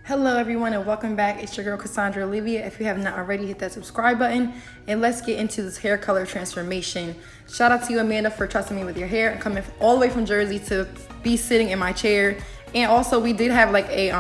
Hello everyone and welcome back. It's your girl Cassandra Olivia. If you have not already, hit that subscribe button and let's get into this hair color transformation. Shout out to you, Amanda, for trusting me with your hair and coming all the way from Jersey to be sitting in my chair. And also we did have like a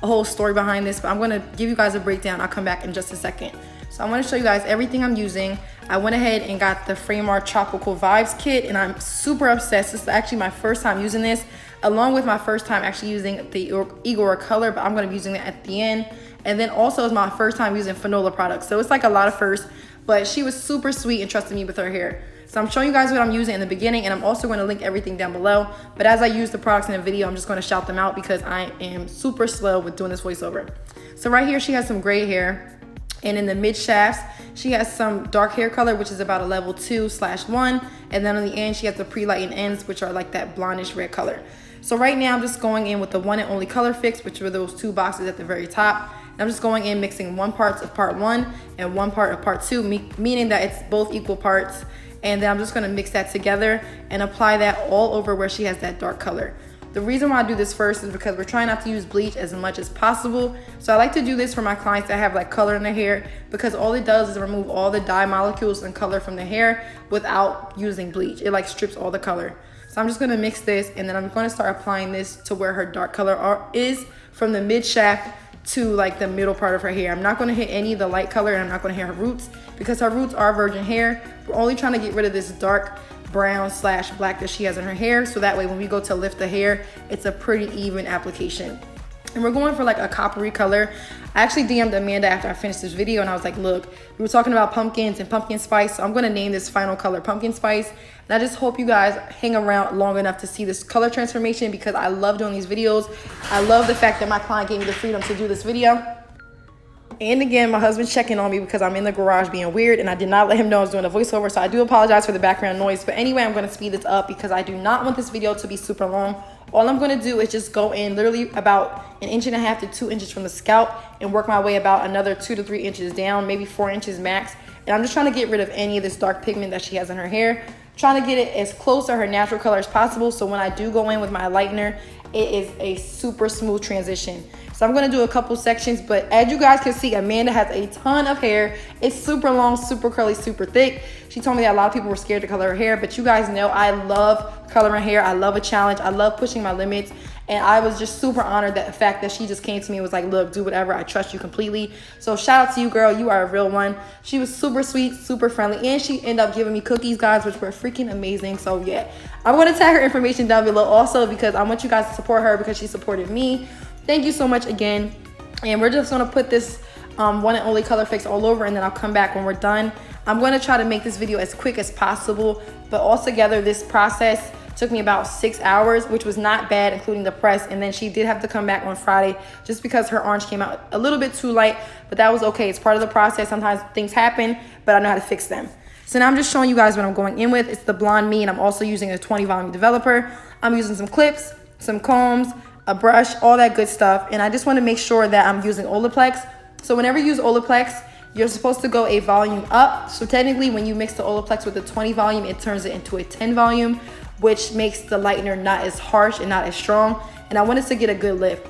whole story behind this, but I'm gonna give you guys a breakdown. I'll come back in just a second. So I want to show you guys everything I'm using. I went ahead and got the Frameart Tropical Vibes kit and I'm super obsessed. This is actually my first time using this, along with my first time actually using the Igor color, but I'm going to be using that at the end. And then also it's my first time using Fanola products. So it's like a lot of firsts, but she was super sweet and trusted me with her hair. So I'm showing you guys what I'm using in the beginning, and I'm also going to link everything down below. But as I use the products in the video, I'm just going to shout them out because I am super slow with doing this voiceover. So right here, she has some gray hair. And in the mid shafts, she has some dark hair color, which is about a level 2/1. And then on the end, she has the pre-lightened ends, which are like that blondish red color. So right now, I'm just going in with the one and only color fix, which were those two boxes at the very top. And I'm just going in mixing one part of part 1 and one part of part 2, meaning that it's both equal parts. And then I'm just gonna mix that together and apply that all over where she has that dark color. The reason why I do this first is because we're trying not to use bleach as much as possible. So I like to do this for my clients that have like color in their hair, because all it does is remove all the dye molecules and color from the hair without using bleach. It like strips all the color. So I'm just gonna mix this, and then I'm gonna start applying this to where her dark color is, from the mid shaft to like the middle part of her hair. I'm not gonna hit any of the light color, and I'm not gonna hit her roots because her roots are virgin hair. We're only trying to get rid of this dark brown/black that she has in her hair, so that way when we go to lift the hair, it's a pretty even application. And we're going for like a coppery color. I actually DM'd Amanda after I finished this video and I was like, look, we were talking about pumpkins and pumpkin spice, so I'm gonna name this final color pumpkin spice. And I just hope you guys hang around long enough to see this color transformation, because I love doing these videos. I love the fact that my client gave me the freedom to do this video. And again, my husband's checking on me because I'm in the garage being weird, and I did not let him know I was doing a voiceover, so I do apologize for the background noise. But anyway, I'm going to speed this up because I do not want this video to be super long. All I'm going to do is just go in literally about 1.5 to 2 inches from the scalp and work my way about another 2 to 3 inches down, maybe 4 inches max. And I'm just trying to get rid of any of this dark pigment that she has in her hair, trying to get it as close to her natural color as possible, so when I do go in with my lightener, it is a super smooth transition. So I'm gonna do a couple sections, but as you guys can see, Amanda has a ton of hair. It's super long, super curly, super thick. She told me that a lot of people were scared to color her hair, but you guys know I love coloring hair. I love a challenge. I love pushing my limits. And I was just super honored that the fact that she just came to me and was like, look, do whatever. I trust you completely. So shout out to you, girl. You are a real one. She was super sweet, super friendly. And she ended up giving me cookies, guys, which were freaking amazing. So yeah, I'm going to tag her information down below also, because I want you guys to support her because she supported me. Thank you so much again. And we're just going to put this one and only color fix all over, and then I'll come back when we're done. I'm going to try to make this video as quick as possible, but altogether this process took me about 6 hours, which was not bad, including the press. And then she did have to come back on Friday just because her orange came out a little bit too light, but that was okay. It's part of the process. Sometimes things happen, but I know how to fix them. So now I'm just showing you guys what I'm going in with. It's the Blonde Me, and I'm also using a 20 volume developer. I'm using some clips, some combs, a brush, all that good stuff. And I just want to make sure that I'm using Olaplex. So whenever you use Olaplex, you're supposed to go a volume up. So technically when you mix the Olaplex with the 20 volume, it turns it into a 10 volume, which makes the lightener not as harsh and not as strong. And I wanted to get a good lift.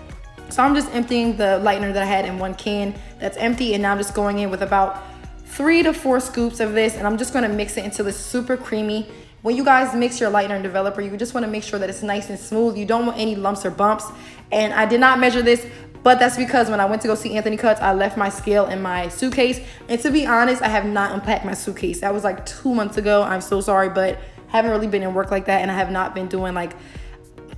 So I'm just emptying the lightener that I had in one can that's empty. And now I'm just going in with about 3 to 4 scoops of this. And I'm just going to mix it until it's super creamy. When you guys mix your lightener and developer, you just want to make sure that it's nice and smooth. You don't want any lumps or bumps. And I did not measure this, but that's because when I went to go see Anthony Cuts, I left my scale in my suitcase. And to be honest, I have not unpacked my suitcase. That was like 2 months ago. I'm so sorry, but haven't really been in work like that, and I have not been doing like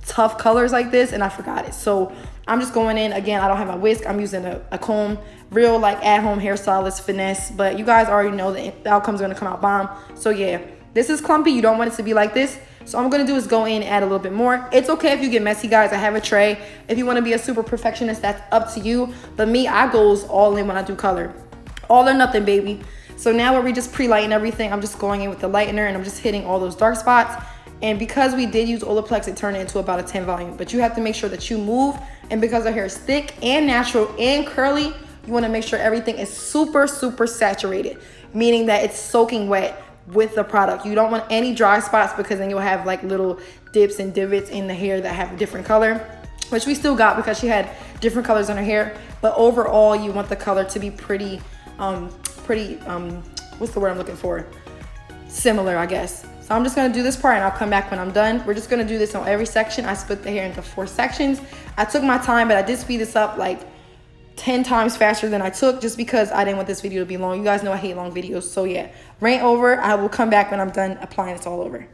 tough colors like this, and I forgot it. So I'm just going in. Again, I don't have my whisk. I'm using a comb, real like at-home hairstylist finesse, but you guys already know the outcome's gonna come out bomb. So yeah, this is clumpy. You don't want it to be like this. So all I'm gonna do is go in and add a little bit more. It's okay if you get messy, guys. I have a tray. If you wanna be a super perfectionist, that's up to you. But me, I goes all in when I do color. All or nothing, baby. So now where we just pre-lighten everything, I'm just going in with the lightener and I'm just hitting all those dark spots. And because we did use Olaplex, it turned it into about a 10 volume. But you have to make sure that you move. And because her hair is thick and natural and curly, you want to make sure everything is super, super saturated, meaning that it's soaking wet with the product. You don't want any dry spots, because then you'll have like little dips and divots in the hair that have a different color, which we still got because she had different colors on her hair, but overall you want the color to be pretty what's the word I'm looking for? Similar, I guess. So I'm just gonna do this part and I'll come back when I'm done. We're just gonna do this on every section. I split the hair into 4 sections. I took my time, but I did speed this up like 10 times faster than I took just because I didn't want this video to be long. You guys know I hate long videos. So yeah, rant over. I will come back when I'm done applying this all over.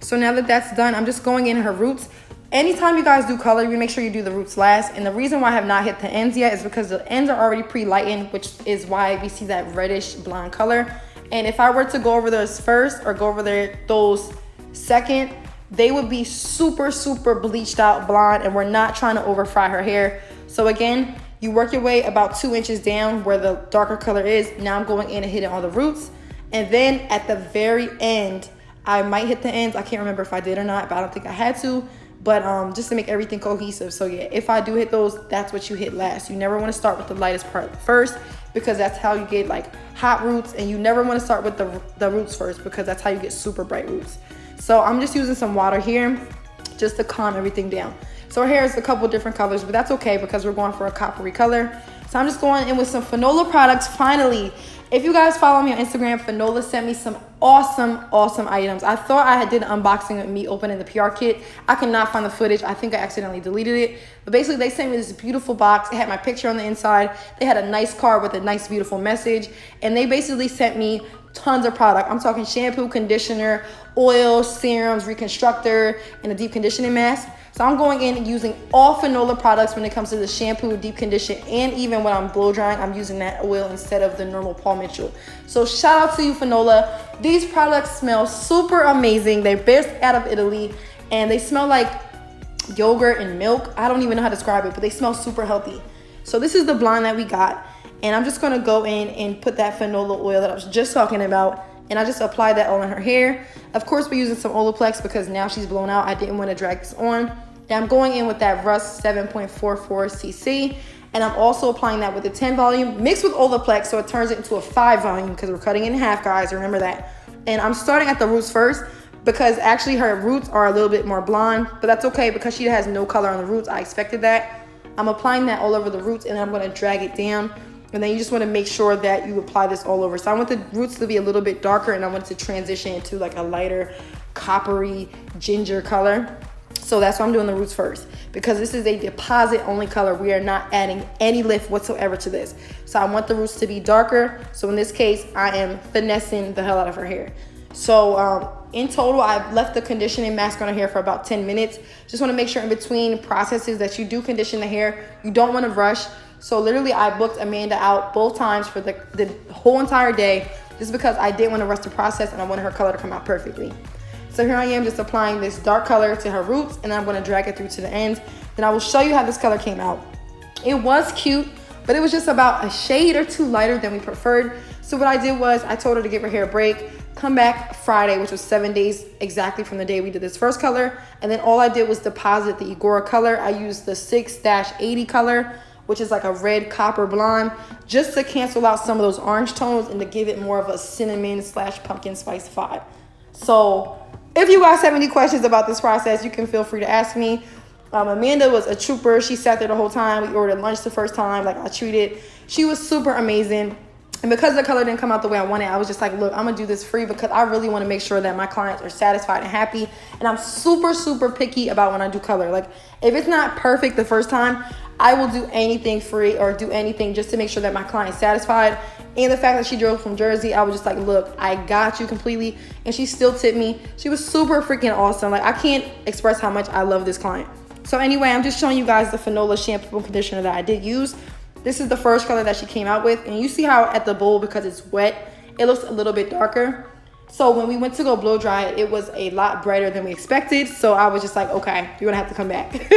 So now that that's done, I'm just going in her roots. Anytime you guys do color, you make sure you do the roots last. And the reason why I have not hit the ends yet is because the ends are already pre-lightened, which is why we see that reddish blonde color. And if I were to go over those first or go over those second, they would be super, super bleached out blonde, and we're not trying to over fry her hair. So again, you work your way about 2 inches down where the darker color is. Now I'm going in and hitting all the roots. And then at the very end, I might hit the ends. I can't remember if I did or not, but I don't think I had to. But just to make everything cohesive. So yeah, if I do hit those, that's what you hit last. You never want to start with the lightest part first, because that's how you get like hot roots. And you never want to start with the roots first, because that's how you get super bright roots. So I'm just using some water here just to calm everything down. So her hair is a couple different colors, but that's okay because we're going for a coppery color. So I'm just going in with some Finola products finally. If you guys follow me on Instagram, Finola sent me some awesome items. I thought I did an unboxing of me opening the PR kit. I cannot find the footage. I think I accidentally deleted it. But basically, they sent me this beautiful box. It had my picture on the inside. They had a nice card with a nice, beautiful message. And they basically sent me tons of product. I'm talking shampoo, conditioner, oil, serums, reconstructor, and a deep conditioning mask. So I'm going in using all Finola products when it comes to the shampoo, deep condition, and even when I'm blow drying, I'm using that oil instead of the normal Paul Mitchell. So shout out to you, Finola. These products smell super amazing. They're based out of Italy, and they smell like yogurt and milk. I don't even know how to describe it, but they smell super healthy. So this is the blonde that we got, and I'm just gonna go in and put that Finola oil that I was just talking about, and I just applied that all in her hair. Of course, we're using some Olaplex because now she's blown out. I didn't want to drag this on. And I'm going in with that Rust 7.44 cc, and I'm also applying that with a 10 volume mixed with Olaplex, so it turns it into a 5 volume because we're cutting it in half, guys. Remember that. And I'm starting at the roots first because actually her roots are a little bit more blonde, but that's okay because she has no color on the roots. I expected that. I'm applying that all over the roots, and I'm going to drag it down. And then you just want to make sure that you apply this all over. So I want the roots to be a little bit darker, and I want it to transition into like a lighter coppery ginger color. So that's why I'm doing the roots first, because this is a deposit only color. We are not adding any lift whatsoever to this. So I want the roots to be darker. So in this case, I am finessing the hell out of her hair. So in total, I've left the conditioning mask on her hair for about 10 minutes. Just want to make sure in between processes that you do condition the hair. You don't want to rush. So literally I booked Amanda out both times for the whole entire day, just because I didn't want to rush the process and I wanted her color to come out perfectly. So here I am just applying this dark color to her roots, and I'm going to drag it through to the ends. Then I will show you how this color came out. It was cute, but it was just about a shade or two lighter than we preferred. So what I did was I told her to give her hair a break, come back Friday, which was 7 days exactly from the day we did this first color. And then all I did was deposit the Igora color. I used the 6-80 color, which is like a red copper blonde, just to cancel out some of those orange tones and to give it more of a cinnamon / pumpkin spice vibe. So if you guys have any questions about this process, you can feel free to ask me. Amanda was a trooper. She sat there the whole time. We ordered lunch the first time, like I treated. She was super amazing. And because the color didn't come out the way I wanted, I was just like, look, I'm gonna do this free because I really wanna make sure that my clients are satisfied and happy. And I'm super, super picky about when I do color. Like if it's not perfect the first time, I will do anything free or do anything just to make sure that my client's satisfied. And the fact that she drove from Jersey, I was just like, look, I got you completely. And she still tipped me. She was super freaking awesome. Like I can't express how much I love this client. So anyway, I'm just showing you guys the Finola shampoo and conditioner that I did use. This is the first color that she came out with. And you see how at the bowl, because it's wet, it looks a little bit darker. So when we went to go blow dry it, it was a lot brighter than we expected. So I was just like, okay, you're gonna have to come back.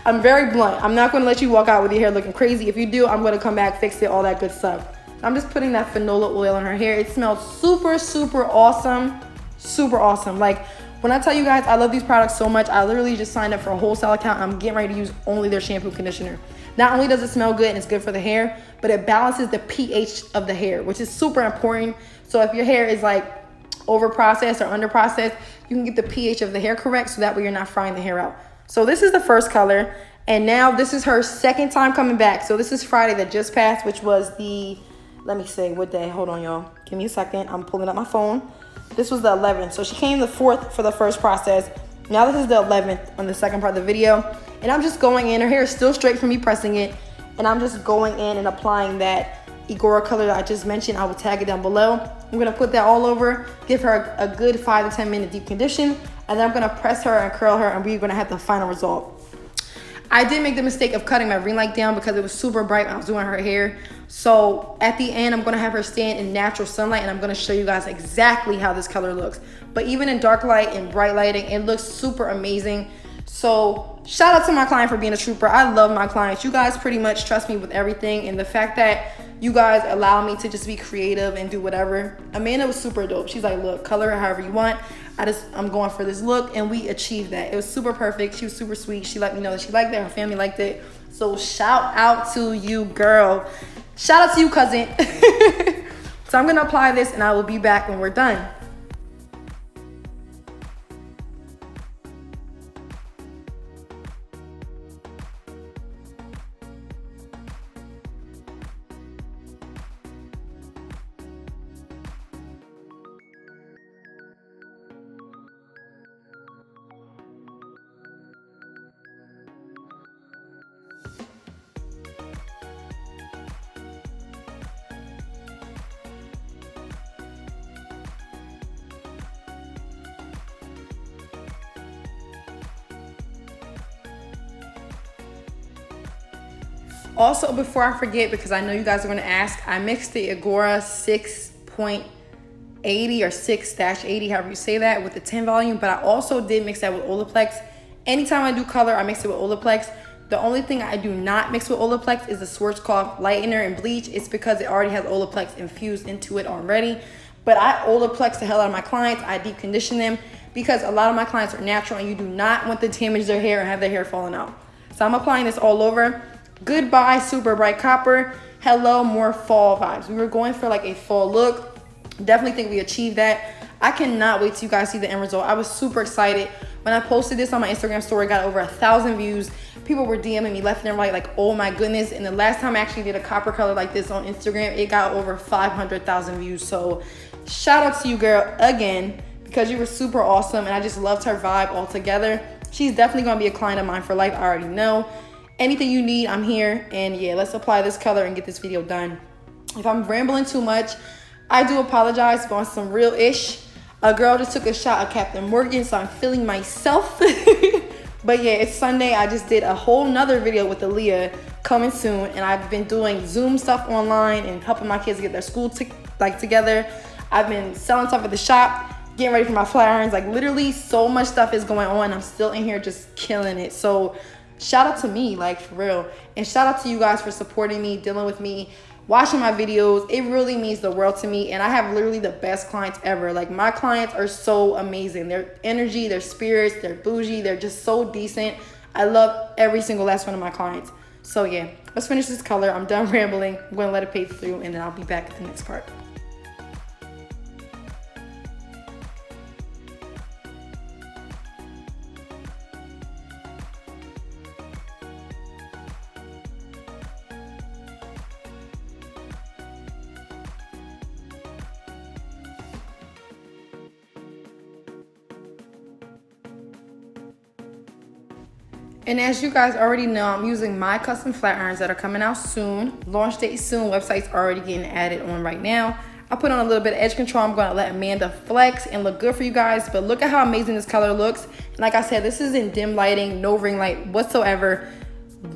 I'm very blunt. I'm not gonna let you walk out with your hair looking crazy. If you do, I'm gonna come back, fix it, all that good stuff. I'm just putting that Finola oil in her hair. It smells super, super awesome. Super awesome. Like When I tell you guys I love these products so much, I literally just signed up for a wholesale account. I'm getting ready to use only their shampoo conditioner. Not only does it smell good and it's good for the hair, but it balances the pH of the hair, which is super important. So if your hair is like over processed or under processed, you can get the pH of the hair correct, so that way you're not frying the hair out. So this is the first color, and now this is her second time coming back. So this is Friday that just passed, which was the, let me see what day, hold on y'all, give me a second, I'm pulling up my phone. This was the 11th. So she came the 4th for the first process. Now this is the 11th on the second part of the video. And I'm just going in. Her hair is still straight from me pressing it. And I'm just going in and applying that Agora color that I just mentioned. I will tag it down below. I'm going to put that all over, give her a good 5 to 10 minute deep condition. And then I'm going to press her and curl her, and we're going to have the final result. I did make the mistake of cutting my ring light down because it was super bright when I was doing her hair. So at the end, I'm gonna have her stand in natural sunlight, and I'm gonna show you guys exactly how this color looks. But even in dark light and bright lighting, it looks super amazing. So shout out to my client for being a trooper. I love my clients. You guys pretty much trust me with everything. And the fact that you guys allow me to just be creative and do whatever. Amanda was super dope. She's like, look, color it however you want. I'm going for this look, and we achieved that. It was super perfect. She was super sweet. She let me know that she liked it. Her family liked it. So shout out to you, girl. Shout out to you, cousin. So I'm gonna apply this, and I will be back when we're done. Also, before I forget, because I know you guys are going to ask, I mixed the Agora 6.80 or 6-80, however you say that, with the 10 volume, but I also did mix that with Olaplex. Anytime I do color, I mix it with Olaplex. The only thing I do not mix with Olaplex is the Schwarzkopf lightener and bleach. It's because it already has Olaplex infused into it already. But I Olaplex the hell out of my clients. I deep condition them because a lot of my clients are natural, and you do not want to damage their hair and have their hair falling out. So I'm applying this all over. Goodbye, super bright copper. Hello, more fall vibes. We were going for like a fall look. Definitely think we achieved that. I cannot wait till you guys see the end result. I was super excited. When I posted this on my Instagram story, got over 1,000 views. People were DMing me left and right like, oh my goodness. And the last time I actually did a copper color like this on Instagram, it got over 500,000 views. So shout out to you, girl, again, because you were super awesome, and I just loved her vibe altogether. She's definitely gonna be a client of mine for life. I already know. Anything you need, I'm here. And yeah, let's apply this color and get this video done. If I'm rambling too much, I do apologize, but on some real ish, a girl just took a shot of Captain Morgan, so I'm feeling myself. But yeah, it's Sunday. I just did a whole nother video with Aaliyah coming soon, and I've been doing Zoom stuff online and helping my kids get their school together. I've been selling stuff at the shop, getting ready for my flat irons. Like literally so much stuff is going on. I'm still in here just killing it. So shout out to me, like for real. And shout out to you guys for supporting me, dealing with me, watching my videos. It really means the world to me. And I have literally the best clients ever. Like my clients are so amazing. Their energy, their spirits, they're bougie. They're just so decent. I love every single last one of my clients. So yeah, let's finish this color. I'm done rambling. I'm going to let it fade through, and then I'll be back at the next part. And as you guys already know, I'm using my custom flat irons that are coming out soon. Launch date soon. Website's already getting added on right now. I put on a little bit of edge control. I'm going to let Amanda flex and look good for you guys. But look at how amazing this color looks. And like I said, this is in dim lighting, no ring light whatsoever.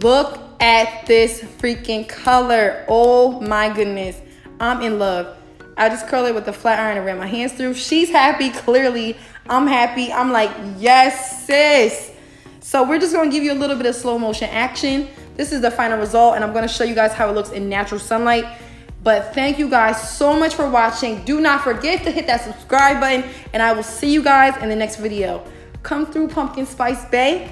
Look at this freaking color. Oh my goodness. I'm in love. I just curled it with the flat iron and ran my hands through. She's happy, clearly. I'm happy. I'm like, yes, sis. So we're just going to give you a little bit of slow motion action. This is the final result, and I'm going to show you guys how it looks in natural sunlight. But thank you guys so much for watching. Do not forget to hit that subscribe button, and I will see you guys in the next video. Come through, Pumpkin Spice Bay.